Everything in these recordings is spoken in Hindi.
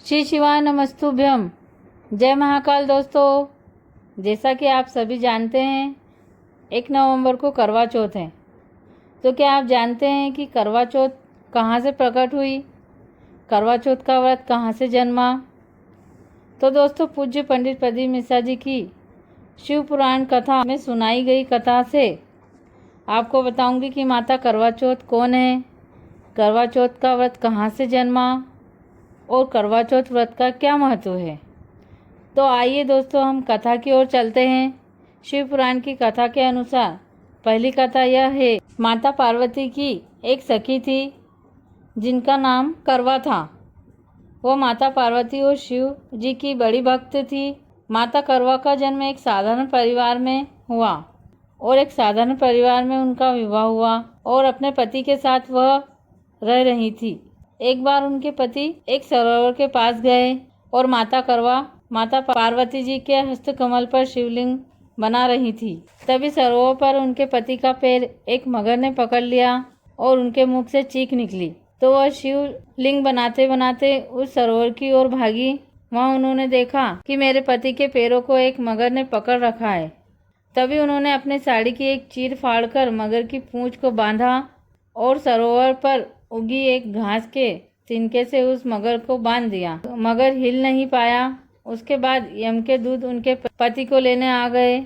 श्री शिवाय नमस्तुभ्यम। जय महाकाल। दोस्तों, जैसा कि आप सभी जानते हैं 1 नवंबर को करवा चौथ है। तो क्या आप जानते हैं कि करवा चौथ कहाँ से प्रकट हुई, करवा चौथ का व्रत कहाँ से जन्मा? तो दोस्तों, पूज्य पंडित प्रदीप मिश्रा जी की शिव पुराण कथा में सुनाई गई कथा से आपको बताऊंगी कि माता करवा चौथ कौन है, करवा चौथ का व्रत कहाँ से जन्मा और करवा चौथ व्रत का क्या महत्व है। तो आइए दोस्तों, हम कथा की ओर चलते हैं। शिव पुराण की कथा के अनुसार पहली कथा यह है, माता पार्वती की एक सखी थी जिनका नाम करवा था। वो माता पार्वती और शिव जी की बड़ी भक्त थी। माता करवा का जन्म एक साधारण परिवार में हुआ और एक साधारण परिवार में उनका विवाह हुआ और अपने पति के साथ वह रह रही थी। एक बार उनके पति एक सरोवर के पास गए और माता करवा माता पार्वती जी के हस्तकमल पर शिवलिंग बना रही थी। तभी सरोवर पर उनके पति का पैर एक मगर ने पकड़ लिया और उनके मुख से चीख निकली। तो वह शिवलिंग बनाते बनाते उस सरोवर की ओर भागी। वहां उन्होंने देखा कि मेरे पति के पैरों को एक मगर ने पकड़ रखा है। तभी उन्होंने अपनी साड़ी की एक चीर फाड़कर मगर की पूंछ को बांधा और सरोवर पर उगी एक घास के तिनके से उस मगर को बांध दिया। मगर हिल नहीं पाया। उसके बाद यम के दूत उनके पति को लेने आ गए।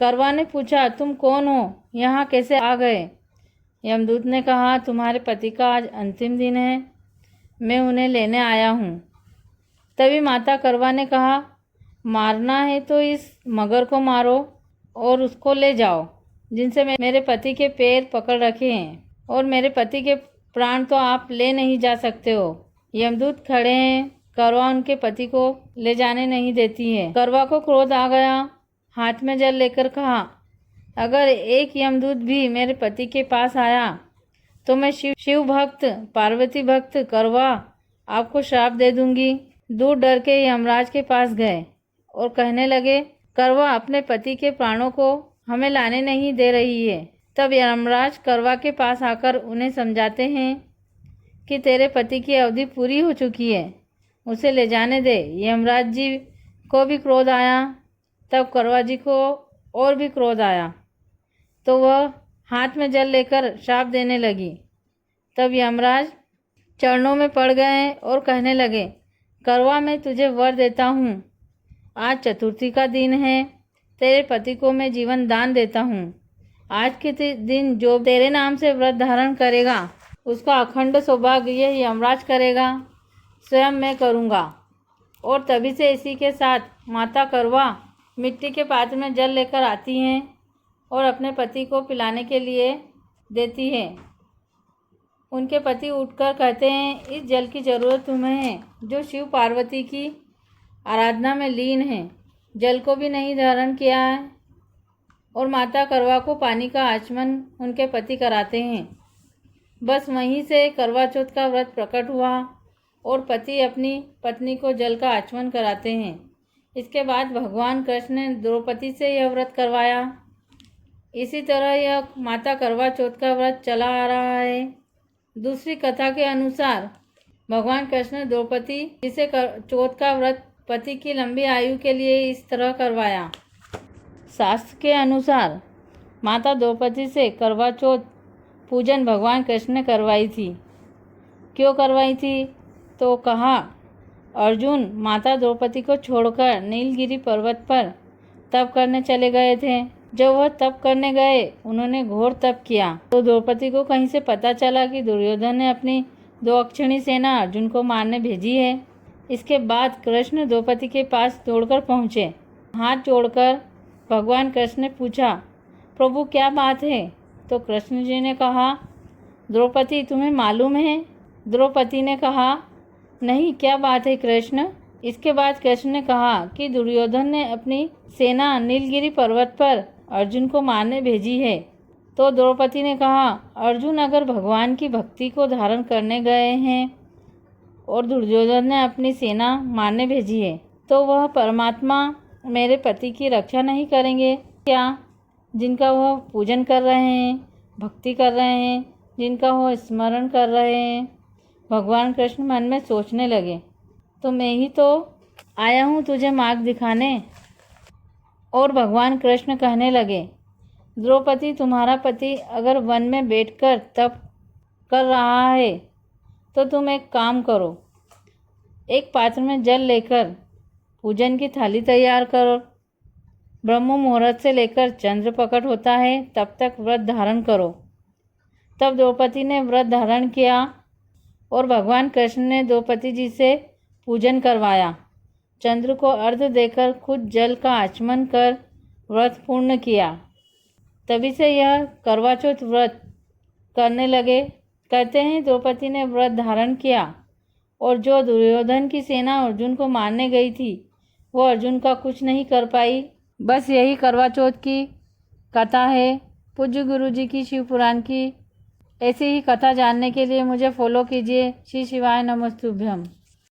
करवा ने पूछा, तुम कौन हो, यहाँ कैसे आ गए? यमदूत ने कहा, तुम्हारे पति का आज अंतिम दिन है, मैं उन्हें लेने आया हूँ। तभी माता करवा ने कहा, मारना है तो इस मगर को मारो और उसको ले जाओ जिनसे मेरे पति के पैर पकड़ रखे हैं, और मेरे पति के प्राण तो आप ले नहीं जा सकते हो। यमदूत खड़े हैं। करवा उनके पति को ले जाने नहीं देती है। करवा को क्रोध आ गया। हाथ में जल लेकर कहा, अगर एक यमदूत भी मेरे पति के पास आया तो मैं शिव भक्त पार्वती भक्त करवा आपको श्राप दे दूंगी। दूर डर के यमराज के पास गए और कहने लगे, करवा अपने पति के प्राणों को हमें लाने नहीं दे रही है। तब यमराज करवा के पास आकर उन्हें समझाते हैं कि तेरे पति की अवधि पूरी हो चुकी है, उसे ले जाने दे। यमराज जी को भी क्रोध आया। तब करवा जी को और भी क्रोध आया तो वह हाथ में जल लेकर श्राप देने लगी। तब यमराज चरणों में पड़ गए और कहने लगे, करवा मैं तुझे वर देता हूँ, आज चतुर्थी का दिन है, तेरे पति को मैं जीवन दान देता हूँ। आज के दिन जो तेरे नाम से व्रत धारण करेगा उसका अखंड सौभाग्य यह यमराज करेगा, स्वयं मैं करूँगा। और तभी से इसी के साथ माता करवा मिट्टी के पात्र में जल लेकर आती हैं और अपने पति को पिलाने के लिए देती है। उनके पति उठकर कहते हैं, इस जल की ज़रूरत तुम्हें है जो शिव पार्वती की आराधना में लीन है। जल को भी नहीं धारण किया है। और माता करवा को पानी का आचमन उनके पति कराते हैं। बस वहीं से करवा चौथ का व्रत प्रकट हुआ और पति अपनी पत्नी को जल का आचमन कराते हैं। इसके बाद भगवान कृष्ण ने द्रौपदी से यह व्रत करवाया। इसी तरह यह माता करवा चौथ का व्रत चला आ रहा है। दूसरी कथा के अनुसार भगवान कृष्ण ने द्रौपदी से चौथ का व्रत पति की लंबी आयु के लिए इस तरह करवाया। शास्त्र के अनुसार माता द्रौपदी से करवा चौथ पूजन भगवान कृष्ण ने करवाई थी। क्यों करवाई थी? तो कहा, अर्जुन माता द्रौपदी को छोड़कर नीलगिरी पर्वत पर तप करने चले गए थे। जब वह तप करने गए उन्होंने घोर तप किया तो द्रौपदी को कहीं से पता चला कि दुर्योधन ने अपनी 2 अक्षणी सेना अर्जुन को मारने भेजी है। इसके बाद कृष्ण द्रौपदी के पास दौड़कर पहुँचे। हाथ जोड़कर भगवान कृष्ण ने पूछा, प्रभु क्या बात है? तो कृष्ण जी ने कहा, द्रौपदी तुम्हें मालूम है? द्रौपदी ने कहा, नहीं, क्या बात है कृष्ण? इसके बाद कृष्ण ने कहा कि दुर्योधन ने अपनी सेना नीलगिरी पर्वत पर अर्जुन को मारने भेजी है। तो द्रौपदी ने कहा, अर्जुन अगर भगवान की भक्ति को धारण करने गए हैं और दुर्योधन ने अपनी सेना मारने भेजी है तो वह परमात्मा मेरे पति की रक्षा नहीं करेंगे क्या? जिनका वह पूजन कर रहे हैं, भक्ति कर रहे हैं, जिनका वह स्मरण कर रहे हैं। भगवान कृष्ण मन में सोचने लगे। तो मैं ही तो आया हूँ तुझे मार्ग दिखाने। और भगवान कृष्ण कहने लगे, द्रौपदी, तुम्हारा पति अगर वन में बैठकर तप कर रहा है तो तुम एक काम करो, एक पात्र में जल लेकर पूजन की थाली तैयार करो। ब्रह्म मुहूर्त से लेकर चंद्र प्रकट होता है तब तक व्रत धारण करो। तब द्रौपदी ने व्रत धारण किया और भगवान कृष्ण ने द्रौपदी जी से पूजन करवाया। चंद्र को अर्घ्य देकर खुद जल का आचमन कर व्रत पूर्ण किया। तभी से यह करवा चौथ व्रत करने लगे। कहते हैं द्रौपदी ने व्रत धारण किया और जो दुर्योधन की सेना अर्जुन को मारने गई थी वो अर्जुन का कुछ नहीं कर पाई। बस यही करवा चौथ की कथा है। पूज्य गुरु जी की शिव पुराण की ऐसी ही कथा जानने के लिए मुझे फॉलो कीजिए। श्री शिवाय नमस्तुभ्यम।